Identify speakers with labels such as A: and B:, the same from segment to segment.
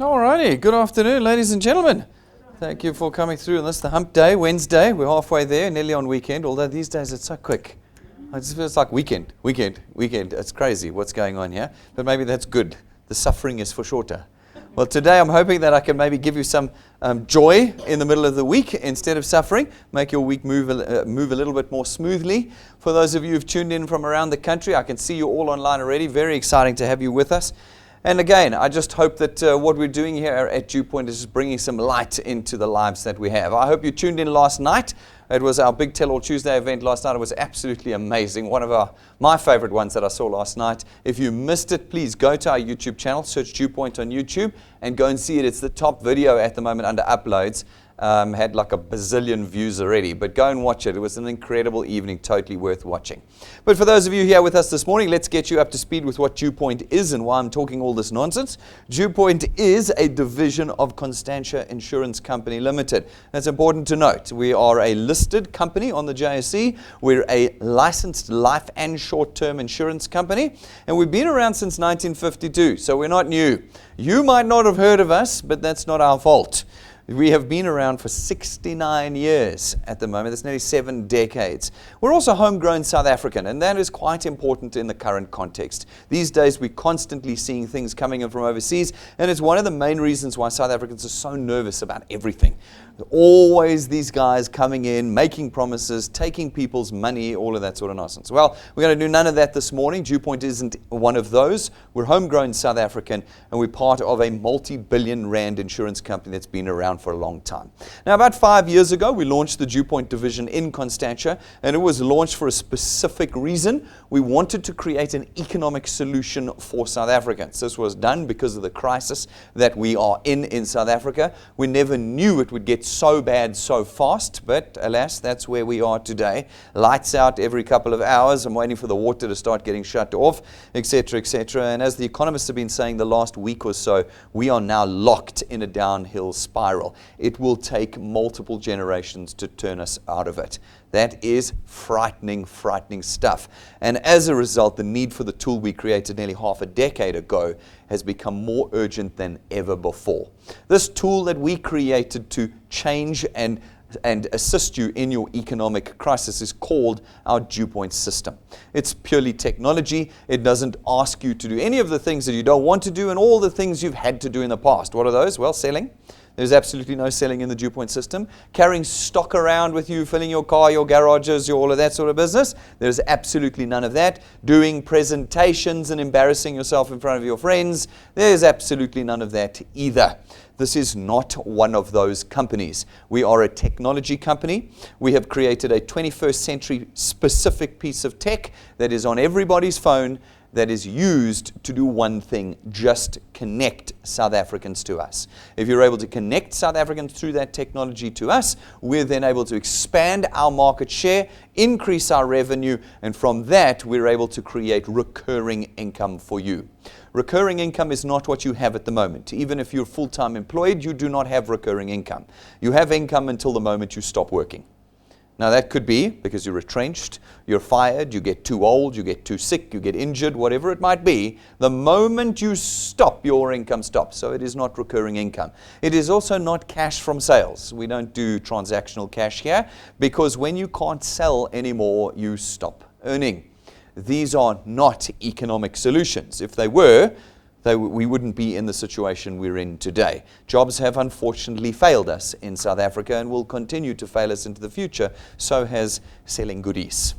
A: Alrighty, good afternoon, ladies and gentlemen. Thank you for coming through on this, the hump day, Wednesday. We're halfway there, nearly on weekend, although these days it's so quick. It just feels like weekend. It's crazy what's going on here, but maybe that's good. The suffering is for shorter. Well, today I'm hoping that I can maybe give you some joy in the middle of the week instead of suffering, make your week move a little bit more smoothly. For those of you who've tuned in from around the country, I can see you all online already. Very exciting to have you with us. And again, I just hope that what we're doing here at DuePoint is just bringing some light into the lives that we have. I hope you tuned in last night. It was our big Tell All Tuesday event last night. It was absolutely amazing. One of my favorite ones that I saw last night. If you missed it, please go to our YouTube channel, search DuePoint on YouTube, and go and see it. It's the top video at the moment under uploads. Had like a bazillion views already, but go and watch it. It was an incredible evening, totally worth watching. But for those of you here with us this morning, let's get you up to speed with what DuePoint is and why I'm talking all this nonsense. DuePoint is a division of Constantia Insurance Company Limited. That's important to note. We are a listed company on the JSE. We're a licensed life and short-term insurance company, and we've been around since 1952, so we're not new. You might not have heard of us, but that's not our fault. We have been around for 69 years at the moment. That's nearly 7 decades. We're also homegrown South African, and that is quite important in the current context. These days, we're constantly seeing things coming in from overseas, and it's one of the main reasons why South Africans are so nervous about everything. Always these guys coming in, making promises, taking people's money, all of that sort of nonsense. Well, we're going to do none of that this morning. DuePoint isn't one of those. We're homegrown South African, and we're part of a multi-billion rand insurance company that's been around for a long time. Now, about 5 years ago, we launched the DuePoint division in Constantia, and it was launched for a specific reason. We wanted to create an economic solution for South Africans. This was done because of the crisis that we are in South Africa. We never knew it would get so bad so fast, but alas, that's where we are today. Lights out every couple of hours. I'm waiting for the water to start getting shut off, etc., etc. And as the economists have been saying the last week or so, we are now locked in a downhill spiral. It will take multiple generations to turn us out of it. That is frightening, frightening stuff. And as a result, the need for the tool we created nearly half a decade ago has become more urgent than ever before. This tool that we created to change and assist you in your economic crisis is called our DuePoint system. It's purely technology. It doesn't ask you to do any of the things that you don't want to do and all the things you've had to do in the past. What are those? Well, selling. There's absolutely no selling in the DuePoint system. Carrying stock around with you, filling your car, your garages, all of that sort of business. There's absolutely none of that. Doing presentations and embarrassing yourself in front of your friends. There's absolutely none of that either. This is not one of those companies. We are a technology company. We have created a 21st century specific piece of tech that is on everybody's phone, that is used to do one thing, just connect South Africans to us. If you're able to connect South Africans through that technology to us, we're then able to expand our market share, increase our revenue, and from that, we're able to create recurring income for you. Recurring income is not what you have at the moment. Even if you're full-time employed, you do not have recurring income. You have income until the moment you stop working. Now, that could be because you're retrenched, you're fired, you get too old, you get too sick, you get injured, whatever it might be. The moment you stop, your income stops. So it is not recurring income. It is also not cash from sales. We don't do transactional cash here because when you can't sell anymore, you stop earning. These are not economic solutions. If they were, we wouldn't be in the situation we're in today. Jobs have unfortunately failed us in South Africa and will continue to fail us into the future. So has selling goodies.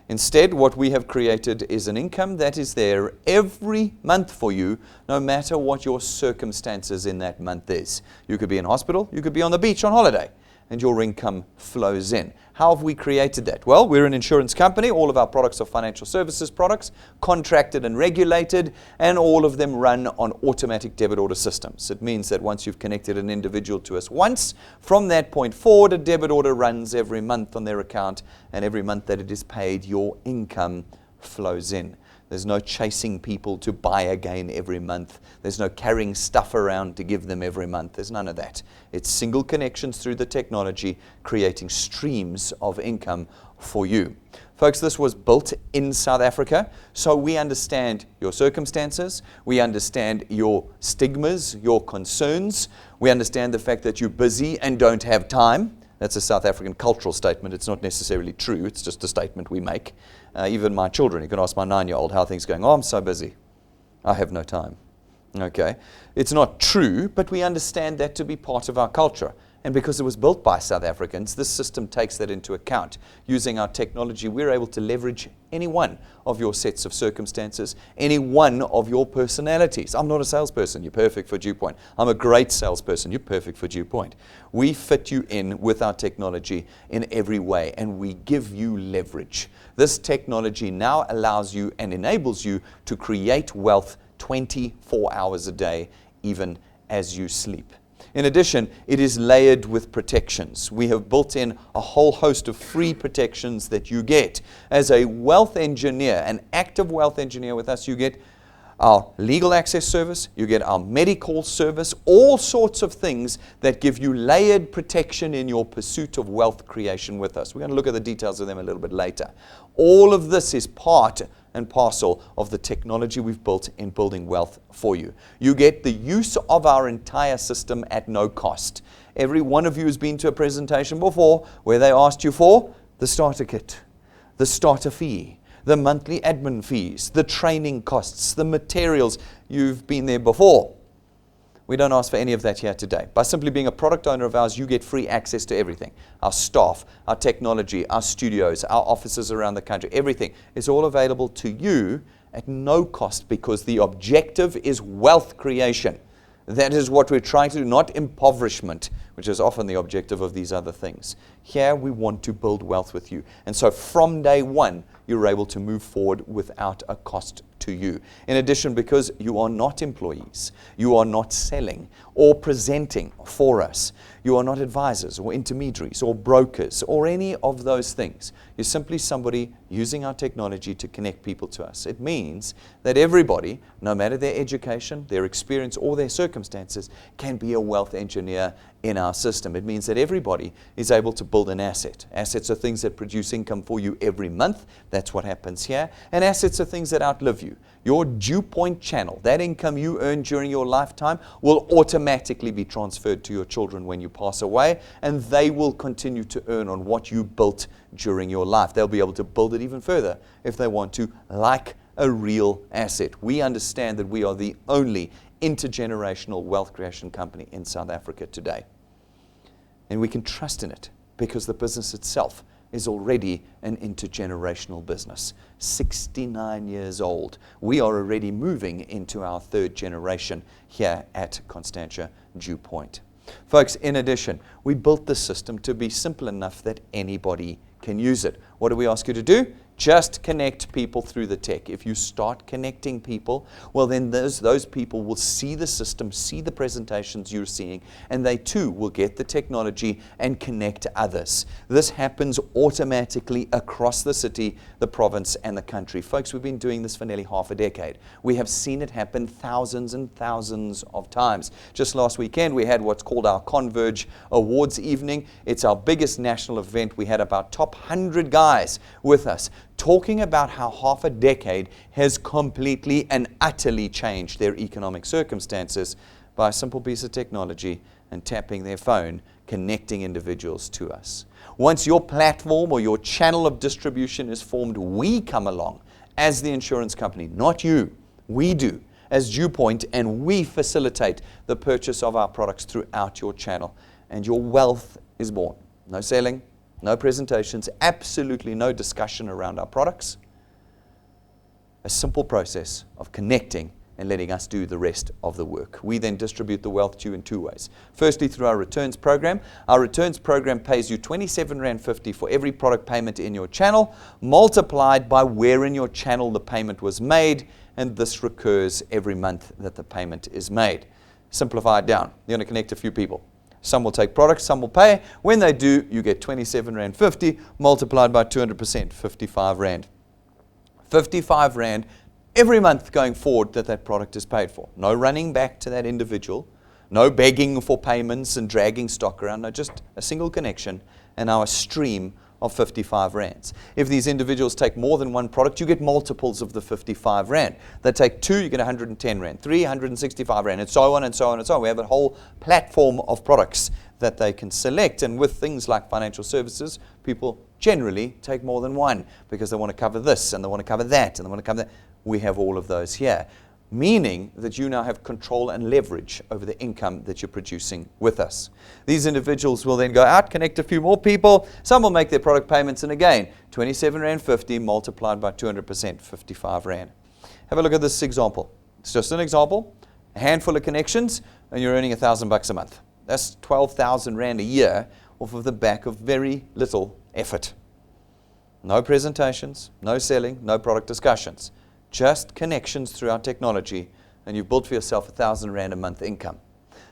A: Instead, what we have created is an income that is there every month for you, no matter what your circumstances in that month is. You could be in hospital, you could be on the beach on holiday, and your income flows in. How have we created that? Well, we're an insurance company. All of our products are financial services products, contracted and regulated, and all of them run on automatic debit order systems. It means that once you've connected an individual to us once, from that point forward, a debit order runs every month on their account, and every month that it is paid, your income flows in. There's no chasing people to buy again every month. There's no carrying stuff around to give them every month. There's none of that. It's single connections through the technology, creating streams of income for you. Folks, this was built in South Africa, so we understand your circumstances, we understand your stigmas, your concerns, we understand the fact that you're busy and don't have time. That's a South African cultural statement. It's not necessarily true. It's just a statement we make. Even my children, you can ask my 9-year-old how things are going. Oh, I'm so busy. I have no time. Okay. It's not true, but we understand that to be part of our culture. And because it was built by South Africans, this system takes that into account. Using our technology, we're able to leverage any one of your sets of circumstances, any one of your personalities. I'm not a salesperson. You're perfect for DuePoint. I'm a great salesperson. You're perfect for DuePoint. We fit you in with our technology in every way, and we give you leverage. This technology now allows you and enables you to create wealth 24 hours a day, even as you sleep. In addition, it is layered with protections. We have built in a whole host of free protections that you get. As a wealth engineer, an active wealth engineer with us, you get our legal access service, you get our medical service, all sorts of things that give you layered protection in your pursuit of wealth creation with us. We're going to look at the details of them a little bit later. All of this is part and parcel of the technology we've built in building wealth for you. You get the use of our entire system at no cost. Every one of you has been to a presentation before where they asked you for the starter kit, the starter fee, the monthly admin fees, the training costs, the materials. You've been there before. We don't ask for any of that here today. By simply being a product owner of ours, you get free access to everything. Our staff, our technology, our studios, our offices around the country, everything is all available to you at no cost because the objective is wealth creation. That is what we're trying to do, not impoverishment, which is often the objective of these other things. Here we want to build wealth with you. And so from day one, you're able to move forward without a cost to you. In addition, because you are not employees, you are not selling or presenting for us, you are not advisors or intermediaries or brokers or any of those things. You're simply somebody using our technology to connect people to us. It means that everybody, no matter their education, their experience, or their circumstances, can be a wealth engineer in our system. It means that everybody is able to build an asset. Assets are things that produce income for you every month. That's what happens here. And assets are things that outlive you. Your DuePoint channel, that income you earn during your lifetime, will automatically be transferred to your children when you pass away, and they will continue to earn on what you built during your life. They'll be able to build it even further if they want to, like a real asset. We understand that we are the only intergenerational wealth creation company in South Africa today. And we can trust in it because the business itself is already an intergenerational business. 69 years old. We are already moving into our third generation here at Constantia DuePoint. Folks, in addition, we built the system to be simple enough that anybody can use it. What do we ask you to do? Just connect people through the tech. If you start connecting people, well then those people will see the system, see the presentations you're seeing, and they too will get the technology and connect others. This happens automatically across the city, the province, and the country. Folks, we've been doing this for nearly half a decade. We have seen it happen thousands and thousands of times. Just last weekend, we had what's called our Converge Awards evening. It's our biggest national event. We had about top 100 guys with us, talking about how half a decade has completely and utterly changed their economic circumstances by a simple piece of technology and tapping their phone, connecting individuals to us. Once your platform or your channel of distribution is formed, we come along as the insurance company, not you. We do as DuePoint, and we facilitate the purchase of our products throughout your channel, and your wealth is born. No selling, no presentations, absolutely no discussion around our products. A simple process of connecting and letting us do the rest of the work. We then distribute the wealth to you in two ways. Firstly, through our returns program. Our returns program pays you R27.50 for every product payment in your channel, multiplied by where in your channel the payment was made, and this recurs every month that the payment is made. Simplify it down. You're going to connect a few people. Some will take products, some will pay. When they do, you get R27.50 multiplied by 200%, 55 Rand. 55 Rand every month going forward that product is paid for. No running back to that individual, no begging for payments and dragging stock around, no, just a single connection and our stream of 55 rands. If these individuals take more than one product, you get multiples of the 55 rand. They take two, you get 110 rand, 365 rand, and so on and so on and so on. We have a whole platform of products that they can select. And with things like financial services, people generally take more than one because they want to cover this and they want to cover that and they want to cover that. We have all of those here, meaning that you now have control and leverage over the income that you're producing with us. These individuals will then go out, connect a few more people. Some will make their product payments, and again, 27 rand 50 multiplied by 200%, 55 rand. Have a look at this example. It's just an example. A handful of connections, and you're earning $1,000 a month. That's 12,000 rand a year off of the back of very little effort. No presentations, no selling, no product discussions. Just connections through our technology, and you've built for yourself 1,000 rand a month income.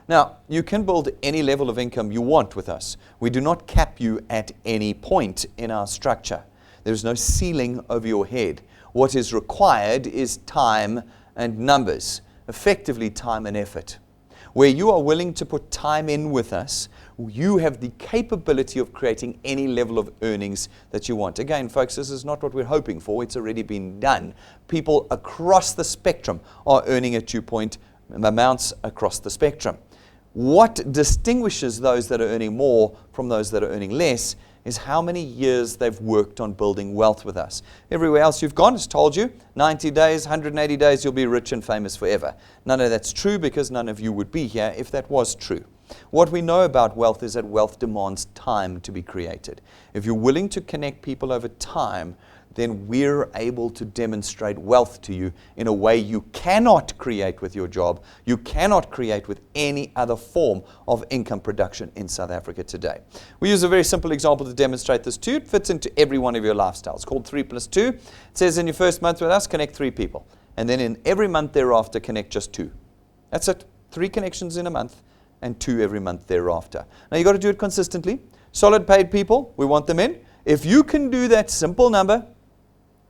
A: Now, you can build any level of income you want with us. We do not cap you at any point in our structure. There's no ceiling over your head. What is required is time and numbers, effectively time and effort. Where you are willing to put time in with us, you have the capability of creating any level of earnings that you want. Again, folks, this is not what we're hoping for. It's already been done. People across the spectrum are earning at DuePoint amounts across the spectrum. What distinguishes those that are earning more from those that are earning less is how many years they've worked on building wealth with us. Everywhere else you've gone has told you 90 days, 180 days, you'll be rich and famous forever. None of that's true because none of you would be here if that was true. What we know about wealth is that wealth demands time to be created. If you're willing to connect people over time, then we're able to demonstrate wealth to you in a way you cannot create with your job. You cannot create with any other form of income production in South Africa today. We use a very simple example to demonstrate this too. It fits into every one of your lifestyles. It's called 3+2. It says in your first month with us, connect 3 people. And then in every month thereafter, connect just 2. That's it. 3 connections in a month and 2 every month thereafter. Now you've got to do it consistently. Solid paid people, we want them in. If you can do that simple number,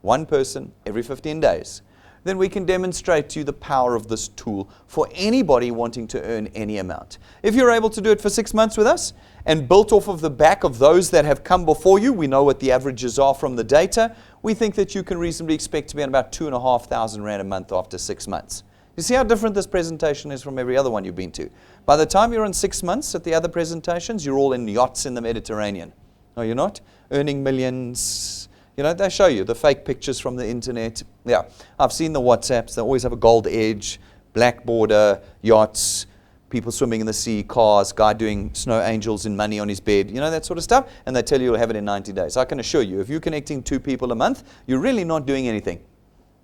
A: 1 person every 15 days, then we can demonstrate to you the power of this tool for anybody wanting to earn any amount. If you're able to do it for 6 months with us and built off of the back of those that have come before you, we know what the averages are from the data, we think that you can reasonably expect to be on about 2,500 rand a month after 6 months. You see how different this presentation is from every other one you've been to. By the time you're in 6 months at the other presentations, you're all in yachts in the Mediterranean. No, you're not? Earning millions. You know, they show you the fake pictures from the internet. Yeah, I've seen the WhatsApps. They always have a gold edge, black border, yachts, people swimming in the sea, cars, guy doing snow angels in money on his bed, you know, that sort of stuff. And they tell you you'll have it in 90 days. I can assure you, if you're connecting 2 people a month, you're really not doing anything.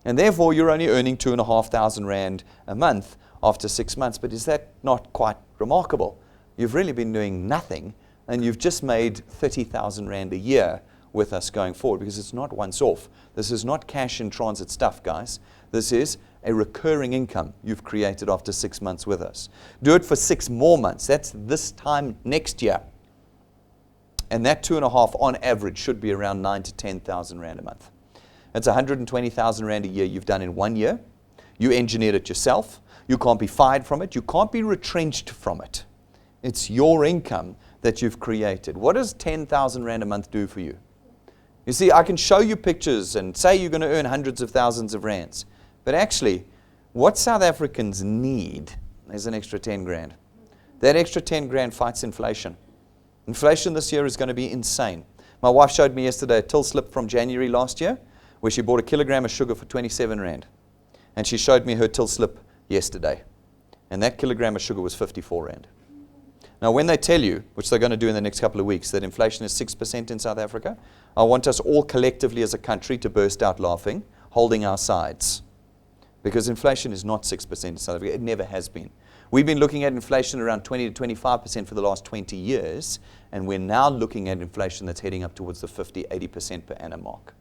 A: And therefore, you're only earning 2,500 rand a month after 6 months. But is that not quite remarkable? You've really been doing nothing, and you've just made 30,000 rand a year with us going forward, because it's not once off. This is not cash in transit stuff, guys. This is a recurring income you've created after 6 months with us. Do it for 6 more months. That's this time next year. And that 2.5 on average should be around 9,000 to 10,000 rand a month. That's 120,000 rand a year you've done in 1 year. You engineered it yourself. You can't be fired from it. You can't be retrenched from it. It's your income that you've created. What does 10,000 rand a month do for you? You see, I can show you pictures and say you're going to earn hundreds of thousands of rands. But actually, what South Africans need is an extra 10 grand. That extra 10 grand fights inflation. Inflation this year is going to be insane. My wife showed me yesterday a till slip from January last year, where she bought a kilogram of sugar for 27 rand. And she showed me her till slip yesterday. And that kilogram of sugar was 54 rand. Now, when they tell you, which they're going to do in the next couple of weeks, that inflation is 6% in South Africa, I want us all collectively as a country to burst out laughing, holding our sides. Because inflation is not 6% in South Africa. It never has been. We've been looking at inflation around 20 to 25% for the last 20 years, and we're now looking at inflation that's heading up towards the 50, 80% per annum mark.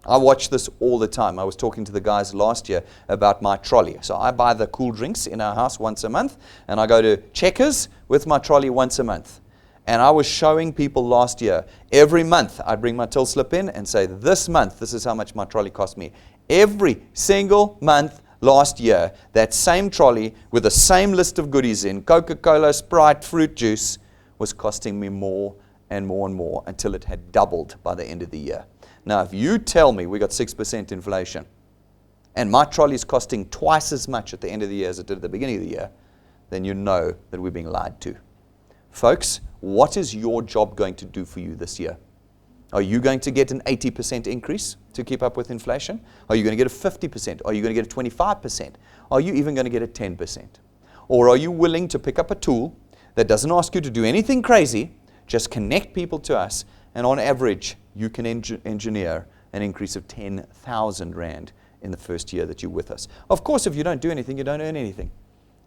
A: I watch this all the time. I was talking to the guys last year about my trolley. So I buy the cool drinks in our house once a month, and I go to Checkers with my trolley once a month. And I was showing people last year, every month I'd bring my till slip in and say, this month, this is how much my trolley cost me. Every single month last year, that same trolley with the same list of goodies in, Coca-Cola, Sprite, fruit juice, was costing me more and more until it had doubled by the end of the year. Now, if you tell me we got 6% inflation, and my trolley is costing twice as much at the end of the year as it did at the beginning of the year, then you know that we're being lied to. Folks, what is your job going to do for you this year? Are you going to get an 80% increase to keep up with inflation? Are you going to get a 50%? Are you going to get a 25%? Are you even going to get a 10%? Or are you willing to pick up a tool that doesn't ask you to do anything crazy, just connect people to us, and on average, you can engineer an increase of 10,000 Rand in the first year that you're with us. Of course, if you don't do anything, you don't earn anything.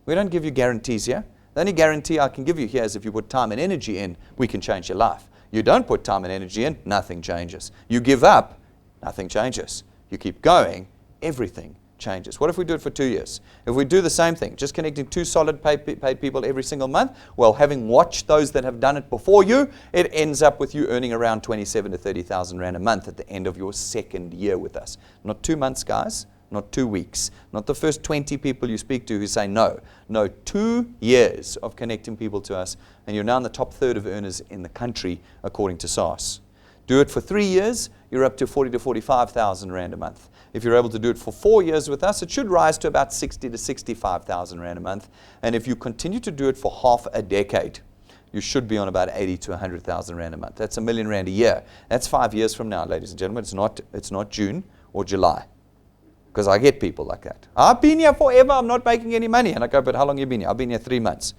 A: We don't give you guarantees here. The only guarantee I can give you here is if you put time and energy in, we can change your life. You don't put time and energy in, nothing changes. You give up, nothing changes. You keep going, everything changes. What if we do it for 2 years? If we do the same thing, just connecting 2 solid paid people every single month, well, having watched those that have done it before you, it ends up with you earning around 27 to 30,000 Rand a month at the end of your second year with us. Not 2 months, guys. Not 2 weeks. Not the first 20 people you speak to who say no. No, 2 years of connecting people to us, and you're now in the top third of earners in the country, according to SARS. Do it for 3 years, you're up to 40 to 45,000 Rand a month. If you're able to do it for 4 years with us, it should rise to about 60 to 65,000 Rand a month. And if you continue to do it for half a decade, you should be on about 80 to 100,000 Rand a month. That's R1 million a year. That's 5 years from now, ladies and gentlemen. It's not June or July. Because I get people like that. I've been here forever, I'm not making any money. And I go, but how long have you been here? I've been here 3 months.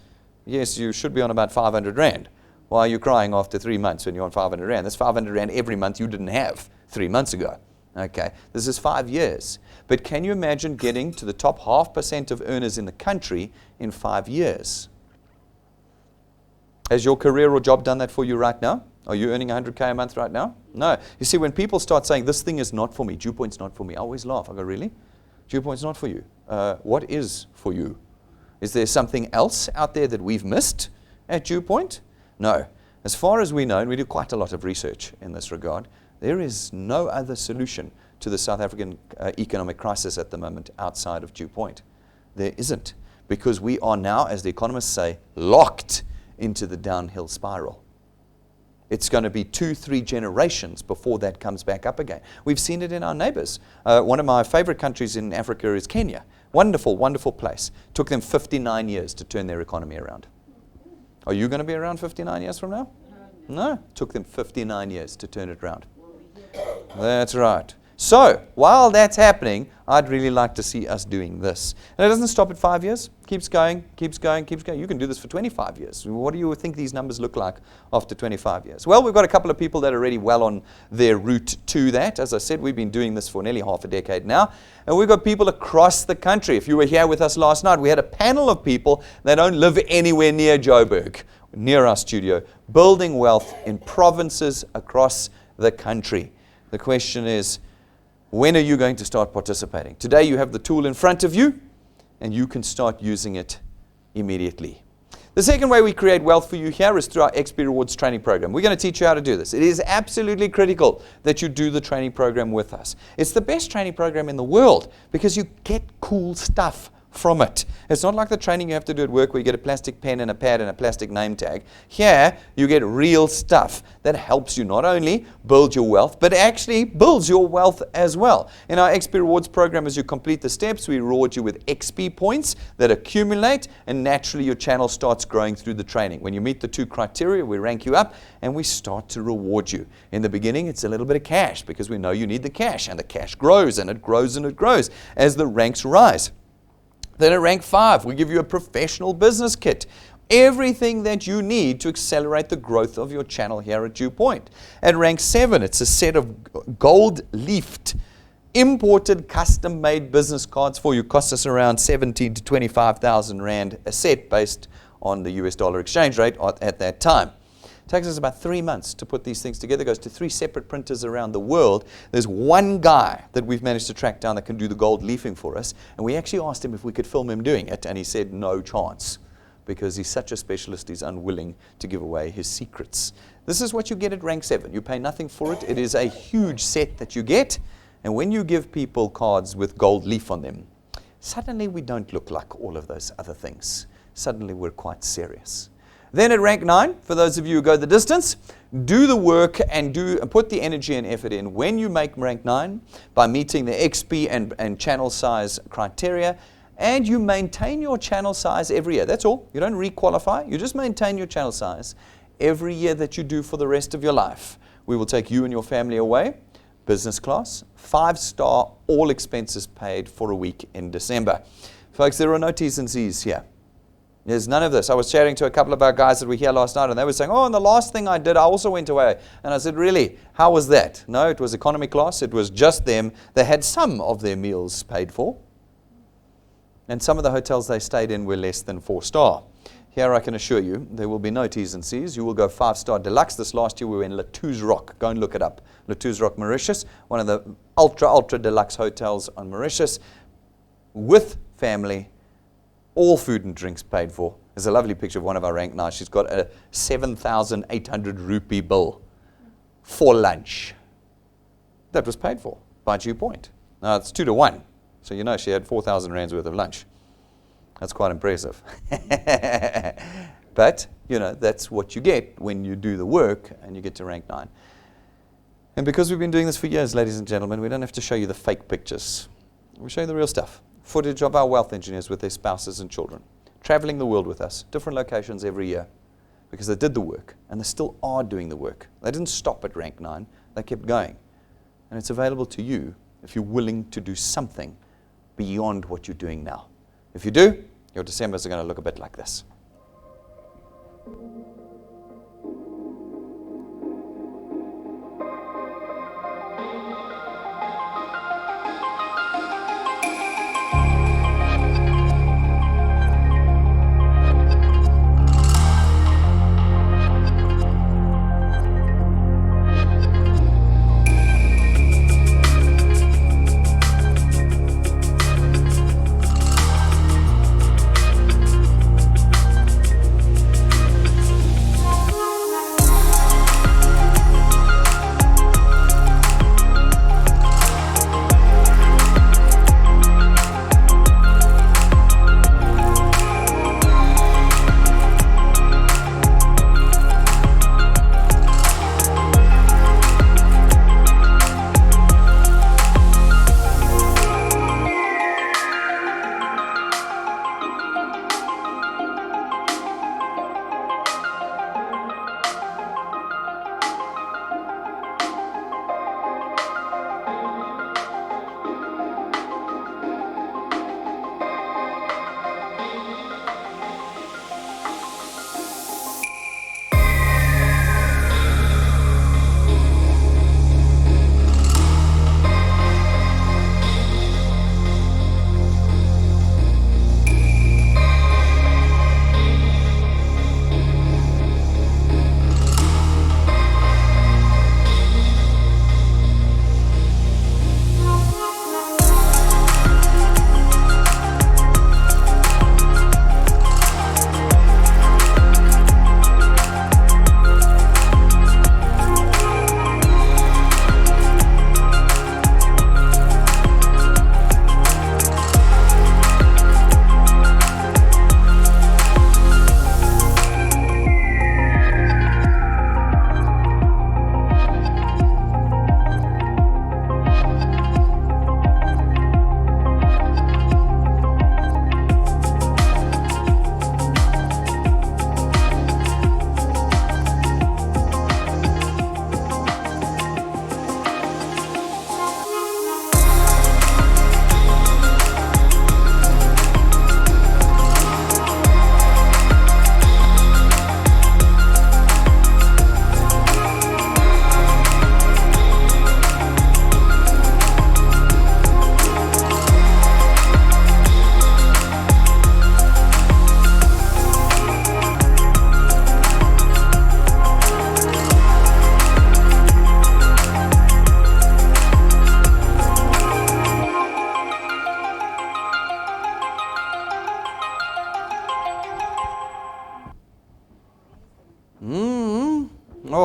A: Yes, you should be on about 500 Rand. Why are you crying after 3 months when you're on 500 Rand? That's 500 Rand every month you didn't have 3 months ago. Okay, this is 5 years. But can you imagine getting to the top 0.5% of earners in the country in 5 years? Has your career or job done that for you right now? Are you earning 100K a month right now? No. You see, when people start saying, this thing is not for me, DuePoint's not for me, I always laugh. I go, really? DuePoint's not for you. What is for you? Is there something else out there that we've missed at DuePoint? No. As far as we know, and we do quite a lot of research in this regard, there is no other solution to the South African economic crisis at the moment outside of DuePoint. There isn't. Because we are now, as the economists say, locked into the downhill spiral. It's going to be 2-3 generations before that comes back up again. We've seen it in our neighbors. One of my favorite countries in Africa is Kenya. Wonderful, wonderful place. Took them 59 years to turn their economy around. Are you going to be around 59 years from now? No. Took them 59 years to turn it around. That's right. So, while that's happening, I'd really like to see us doing this. And it doesn't stop at 5 years. Keeps going, keeps going, keeps going. You can do this for 25 years. What do you think these numbers look like after 25 years? Well, we've got a couple of people that are already well on their route to that. As I said, we've been doing this for nearly half a decade now. And we've got people across the country. If you were here with us last night, we had a panel of people that don't live anywhere near Joburg, near our studio, building wealth in provinces across the country. The question is, when are you going to start participating? Today you have the tool in front of you, and you can start using it immediately. The second way we create wealth for you here is through our XP Rewards training program. We're going to teach you how to do this. It is absolutely critical that you do the training program with us. It's the best training program in the world because you get cool stuff from it. It's not like the training you have to do at work where you get a plastic pen and a pad and a plastic name tag. Here, you get real stuff that helps you not only build your wealth, but actually builds your wealth as well. In our XP Rewards program, as you complete the steps, we reward you with XP points that accumulate, and naturally your channel starts growing through the training. When you meet the 2 criteria, we rank you up, and we start to reward you. In the beginning, it's a little bit of cash, because we know you need the cash, and the cash grows, and it grows, and it grows as the ranks rise. Then at rank 5, we give you a professional business kit. Everything that you need to accelerate the growth of your channel here at DuePoint. At rank 7, it's a set of gold-leafed, imported, custom-made business cards for you. Costs us around 17 to 25,000 Rand a set based on the US dollar exchange rate at that time. It takes us about 3 months to put these things together. It goes to 3 separate printers around the world. There's one guy that we've managed to track down that can do the gold leafing for us. And we actually asked him if we could film him doing it. And he said no chance, because he's such a specialist, he's unwilling to give away his secrets. This is what you get at rank 7. You pay nothing for it. It is a huge set that you get. And when you give people cards with gold leaf on them, suddenly we don't look like all of those other things. Suddenly we're quite serious. Then at rank 9, for those of you who go the distance, do the work and put the energy and effort in when you make rank 9 by meeting the XP and channel size criteria, and you maintain your channel size every year. That's all. You don't requalify. You just maintain your channel size every year that you do for the rest of your life. We will take you and your family away, business class, 5-star, all expenses paid for a week in December. Folks, there are no T's and C's here. There's none of this. I was chatting to a couple of our guys that were here last night, and they were saying, oh, and the last thing I did, I also went away. And I said, really? How was that? No, it was economy class. It was just them. They had some of their meals paid for. And some of the hotels they stayed in were less than 4-star. Here I can assure you, there will be no T's and C's. You will go 5-star deluxe. This last year we were in Latouz Rock. Go and look it up. Latouz Rock, Mauritius, one of the ultra deluxe hotels on Mauritius, with family, all food and drinks paid for. There's a lovely picture of one of our rank 9. She's got a 7,800 rupee bill for lunch. That was paid for by DuePoint. Now it's 2 to 1. So you know she had 4,000 rands worth of lunch. That's quite impressive. But, you know, that's what you get when you do the work and you get to rank 9. And because we've been doing this for years, ladies and gentlemen, we don't have to show you the fake pictures. We show you the real stuff. Footage of our wealth engineers with their spouses and children, traveling the world with us, different locations every year, because they did the work, and they still are doing the work. They didn't stop at rank 9. They kept going. And it's available to you if you're willing to do something beyond what you're doing now. If you do, your Decembers are going to look a bit like this.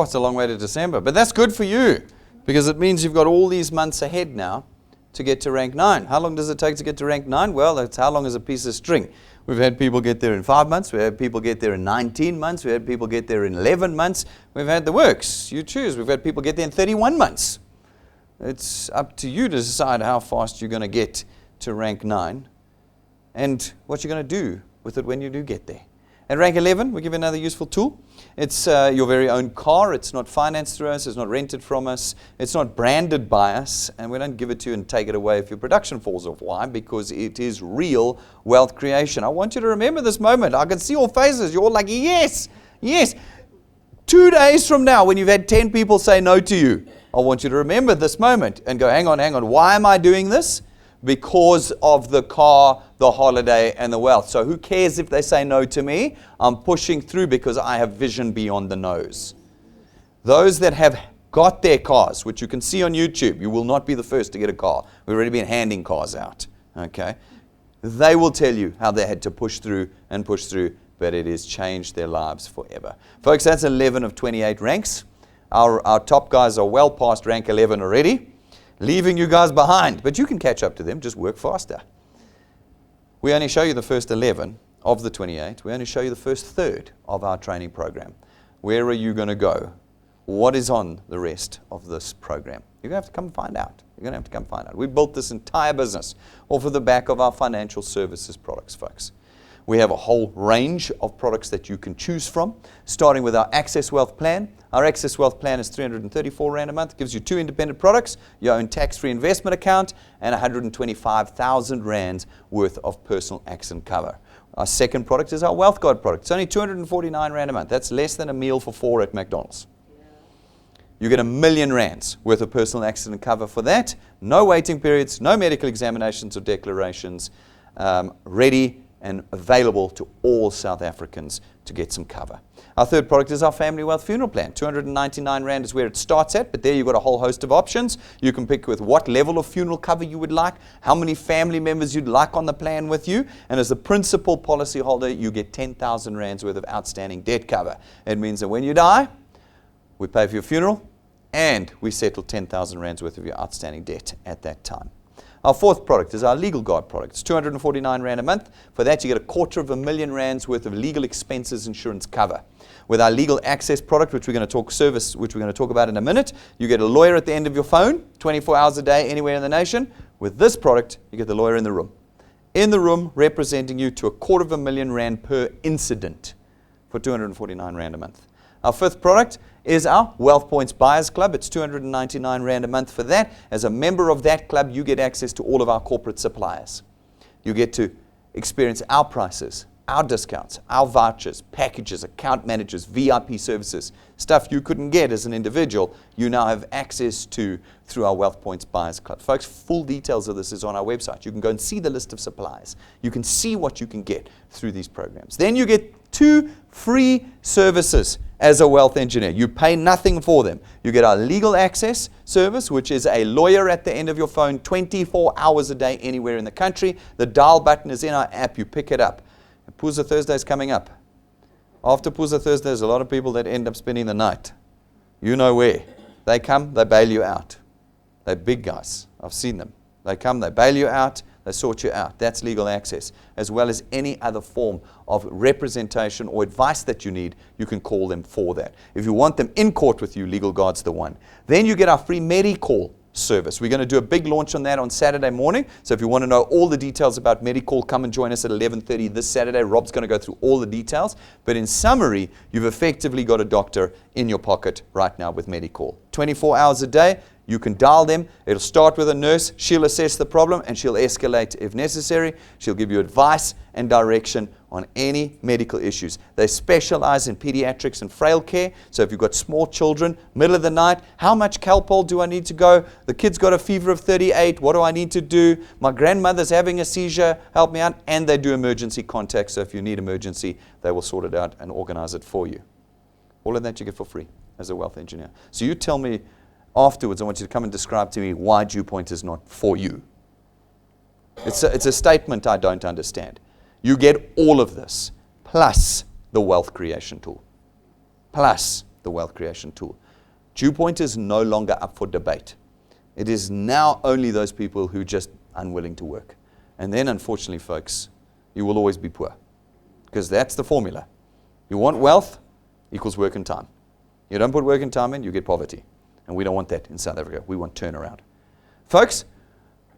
A: It's a long way to December, but that's good for you because it means you've got all these months ahead now to get to rank 9. How long does it take to get to rank 9? Well, that's how long is a piece of string. We've had people get there in 5 months. We've had people get there in 19 months. We've had people get there in 11 months. We've had the works. You choose. We've had people get there in 31 months. It's up to you to decide how fast you're going to get to rank 9 and what you're going to do with it when you do get there. At rank 11, we give you another useful tool. It's your very own car. It's not financed through us. It's not rented from us. It's not branded by us. And we don't give it to you and take it away if your production falls off. Why? Because it is real wealth creation. I want you to remember this moment. I can see your faces. You're all like, yes, yes. 2 days from now, when you've had 10 people say no to you, I want you to remember this moment and go, hang on. Why am I doing this? Because of the car, the holiday, and the wealth. So who cares if they say no to me? I'm pushing through because I have vision beyond the nose. Those that have got their cars, which you can see on YouTube, you will not be the first to get a car. We've already been handing cars out. Okay? They will tell you how they had to push through, but it has changed their lives forever. Folks, that's 11 of 28 ranks. Our top guys are well past rank 11 already, leaving you guys behind. But you can catch up to them, just work faster. We only show you the first 11 of the 28. We only show you the first third of our training program. Where are you going to go? What is on the rest of this program? You're going to have to come find out. We built this entire business off of the back of our financial services products, folks. We have a whole range of products that you can choose from, starting with our Access Wealth Plan. Our Access Wealth Plan is 334 Rand a month. It gives you 2 independent products, your own tax-free investment account, and 125,000 Rands worth of personal accident cover. Our second product is our Wealth Guard product. It's only 249 Rand a month. That's less than a meal for 4 at McDonald's. You get 1 million Rands worth of personal accident cover for that. No waiting periods, no medical examinations or declarations, ready and available to all South Africans to get some cover. Our third product is our Family Wealth Funeral Plan. 299 Rand is where it starts at, but there you've got a whole host of options. You can pick with what level of funeral cover you would like, how many family members you'd like on the plan with you, and as the principal policy holder, you get 10,000 Rands worth of outstanding debt cover. It means that when you die, we pay for your funeral, and we settle 10,000 Rands worth of your outstanding debt at that time. Our fourth product is our Legal Guard product. It's 249 Rand a month. For that, you get 250,000 Rands worth of legal expenses insurance cover. With our Legal Access product, which we're going to talk about in a minute, you get a lawyer at the end of your phone, 24 hours a day, anywhere in the nation. With this product, you get the lawyer in the room. In the room, representing you to 250,000 Rand per incident for 249 Rand a month. Our fifth product is our Wealth Points Buyers Club. It's 299 Rand a month for that. As a member of that club, you get access to all of our corporate suppliers. You get to experience our prices, our discounts, our vouchers, packages, account managers, VIP services, stuff you couldn't get as an individual, you now have access to through our Wealth Points Buyers Club. Folks, full details of this is on our website. You can go and see the list of suppliers. You can see what you can get through these programs. Then you get 2 free services as a wealth engineer. You pay nothing for them. You get our Legal Access service, which is a lawyer at the end of your phone, 24 hours a day, anywhere in the country. The dial button is in our app. You pick it up. Puza Thursday is coming up. After Puza Thursday, there's a lot of people that end up spending the night. You know where. They come, they bail you out. They're big guys. I've seen them. They come, they bail you out, they sort you out. That's Legal Access. As well as any other form of representation or advice that you need, you can call them for that. If you want them in court with you, Legal Guard's the one. Then you get our free Medicall service. We're going to do a big launch on that on Saturday morning. So if you want to know all the details about Medicall, come and join us at 11:30 this Saturday. Rob's going to go through all the details. But in summary, you've effectively got a doctor in your pocket right now with Medicall. 24 hours a day. You can dial them. It'll start with a nurse. She'll assess the problem and she'll escalate if necessary. She'll give you advice and direction on any medical issues. They specialize in pediatrics and frail care. So if you've got small children, middle of the night, how much Calpol do I need to go? The kid's got a fever of 38. What do I need to do? My grandmother's having a seizure. Help me out. And they do emergency contact. So if you need emergency, they will sort it out and organize it for you. All of that you get for free as a wealth engineer. So you tell me afterwards, I want you to come and describe to me why DuePoint is not for you. It's a statement I don't understand. You get all of this, plus the wealth creation tool. Plus the wealth creation tool. DuePoint is no longer up for debate. It is now only those people who are just unwilling to work. And then, unfortunately, folks, you will always be poor. Because that's the formula. You want wealth equals work and time. You don't put work and time in, you get poverty. And we don't want that in South Africa. We want turnaround. Folks,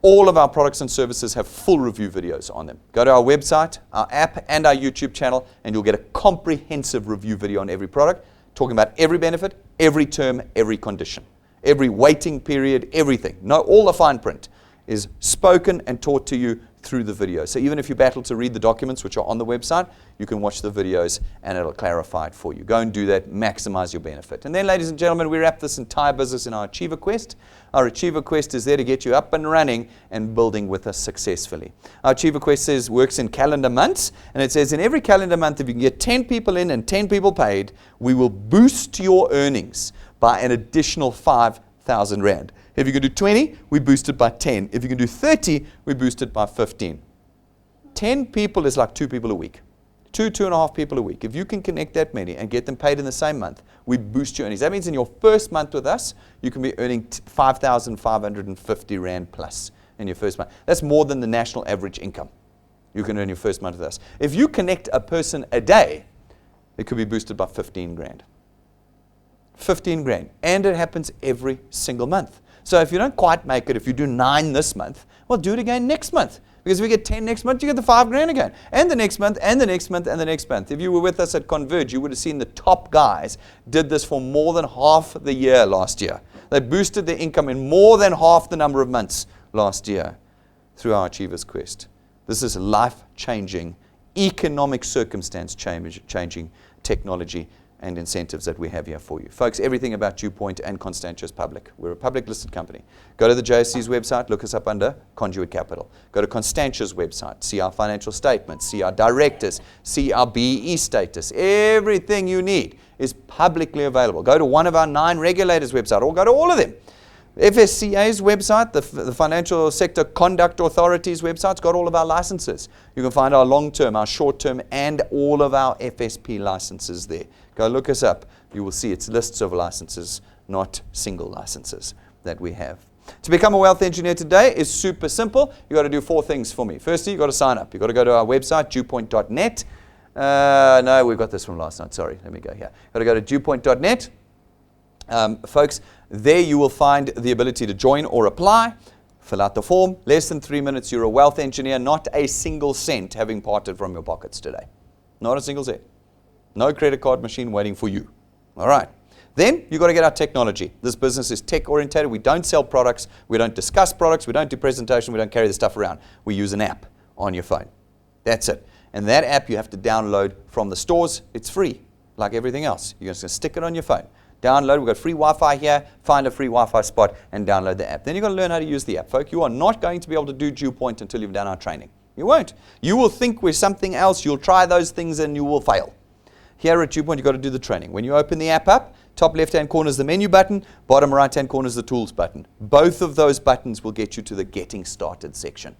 A: all of our products and services have full review videos on them. Go to our website, our app, and our YouTube channel, and you'll get a comprehensive review video on every product, talking about every benefit, every term, every condition, every waiting period, everything. No, all the fine print is spoken and taught to you through the video. So even if you battle to read the documents which are on the website, you can watch the videos and it'll clarify it for you. Go and do that, maximize your benefit. And then, ladies and gentlemen, we wrap this entire business in our Achiever Quest. Our Achiever Quest is there to get you up and running and building with us successfully. Our Achiever Quest works in calendar months, and it says in every calendar month, if you can get 10 people in and 10 people paid, we will boost your earnings by an additional 5,000 Rand. If you can do 20, we boost it by 10. If you can do 30, we boost it by 15. 10 people is like 2 people a week. 2.5 people a week. If you can connect that many and get them paid in the same month, we boost your earnings. That means in your first month with us, you can be earning 5,550 Rand plus in your first month. That's more than the national average income you can earn your first month with us. If you connect a person a day, it could be boosted by 15 grand. 15 grand. And it happens every single month. So if you don't quite make it, if you do 9 this month, well, do it again next month. Because if you get 10 next month, you get the 5 grand again. And the next month, and the next month, and the next month. If you were with us at Converge, you would have seen the top guys did this for more than half the year last year. They boosted their income in more than half the number of months last year through our Achievers Quest. This is life-changing, economic circumstance changing technology and incentives that we have here for you. Folks, everything about DuePoint and Constantia is public. We're a public listed company. Go to the JSC's website, look us up under Conduit Capital. Go to Constantia's website, see our financial statements, see our directors, see our BE status. Everything you need is publicly available. Go to one of our 9 regulators' website, or go to all of them. FSCA's website, the Financial Sector Conduct Authority's website's got all of our licenses. You can find our long-term, our short-term, and all of our FSP licenses there. Go look us up. You will see it's lists of licenses, not single licenses that we have. To become a wealth engineer today is super simple. You've got to do 4 things for me. Firstly, you've got to sign up. You've got to go to our website, DuePoint.net. No, we've got this from last night. Sorry, let me go here. You've got to go to DuePoint.net. Folks, there you will find the ability to join or apply. Fill out the form. Less than 3 minutes, you're a wealth engineer. Not a single cent having parted from your pockets today. Not a single cent. No credit card machine waiting for you. All right. Then you've got to get our technology. This business is tech orientated. We don't sell products. We don't discuss products. We don't do presentation. We don't carry the stuff around. We use an app on your phone. That's it. And that app you have to download from the stores. It's free, like everything else. You're just going to stick it on your phone. Download. We've got free Wi-Fi here. Find a free Wi-Fi spot and download the app. Then you've got to learn how to use the app, folks. You are not going to be able to do DuePoint until you've done our training. You won't. You will think we're something else. You'll try those things and you will fail. Here at DuePoint, you've got to do the training. When you open the app up, top left-hand corner is the menu button. Bottom right-hand corner is the tools button. Both of those buttons will get you to the getting started section.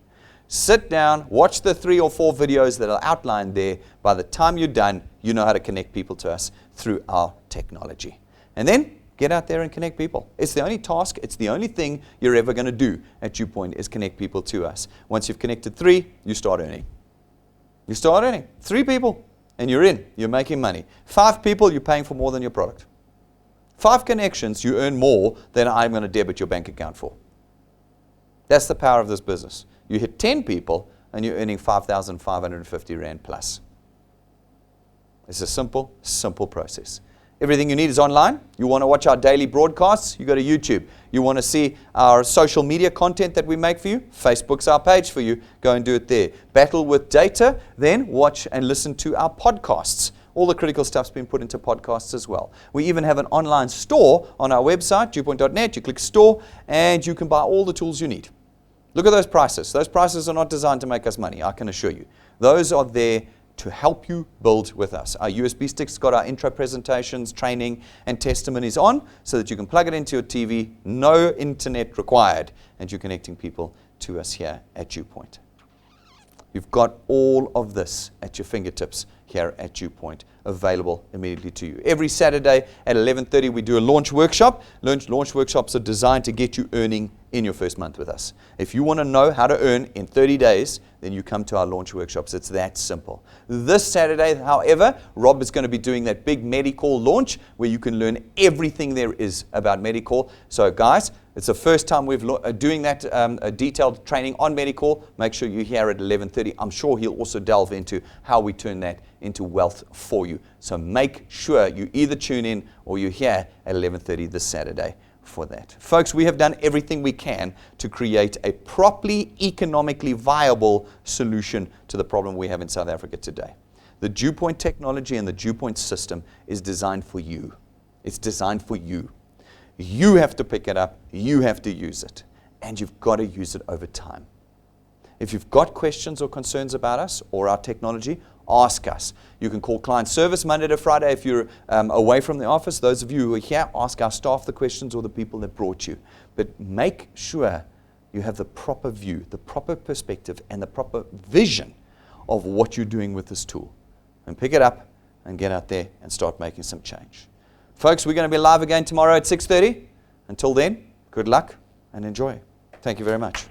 A: Sit down, watch the 3 or 4 videos that are outlined there. By the time you're done, you know how to connect people to us through our technology. And then get out there and connect people. It's the only task, it's the only thing you're ever going to do at DuePoint is connect people to us. Once you've connected 3, you start earning. You start earning. 3 people, and you're in. You're making money. 5 people, you're paying for more than your product. 5 connections, you earn more than I'm going to debit your bank account for. That's the power of this business. You hit 10 people, and you're earning 5,550 Rand plus. It's a simple, simple process. Everything you need is online. You want to watch our daily broadcasts, you go to YouTube. You want to see our social media content that we make for you, Facebook's our page for you. Go and do it there. Battle with data, then watch and listen to our podcasts. All the critical stuff's been put into podcasts as well. We even have an online store on our website, DuePoint.net. You click store, and you can buy all the tools you need. Look at those prices. Those prices are not designed to make us money, I can assure you. Those are there to help you build with us. Our USB stick's got our intro presentations, training, and testimonies on so that you can plug it into your TV, no internet required, and you're connecting people to us here at DuePoint. You've got all of this at your fingertips here at DuePoint, available immediately to you. Every Saturday at 11:30 we do a launch workshop. Launch workshops are designed to get you earning in your first month with us. If you want to know how to earn in 30 days, then you come to our launch workshops. It's that simple. This Saturday, however, Rob is going to be doing that big Medicall launch where you can learn everything there is about Medicall. So guys, it's the first time we're doing that a detailed training on Medicall. Make sure you're here at 11:30. I'm sure he'll also delve into how we turn that into wealth for you. So make sure you either tune in or you're here at 11:30 this Saturday for that. Folks, we have done everything we can to create a properly economically viable solution to the problem we have in South Africa today. The DuePoint technology and the DuePoint system is designed for you. It's designed for you. You have to pick it up, you have to use it, and you've got to use it over time. If you've got questions or concerns about us or our technology, ask us. You can call client service Monday to Friday if you're away from the office. Those of you who are here, ask our staff the questions or the people that brought you. But make sure you have the proper view, the proper perspective, and the proper vision of what you're doing with this tool. And pick it up and get out there and start making some change. Folks, we're going to be live again tomorrow at 6:30. Until then, good luck and enjoy. Thank you very much.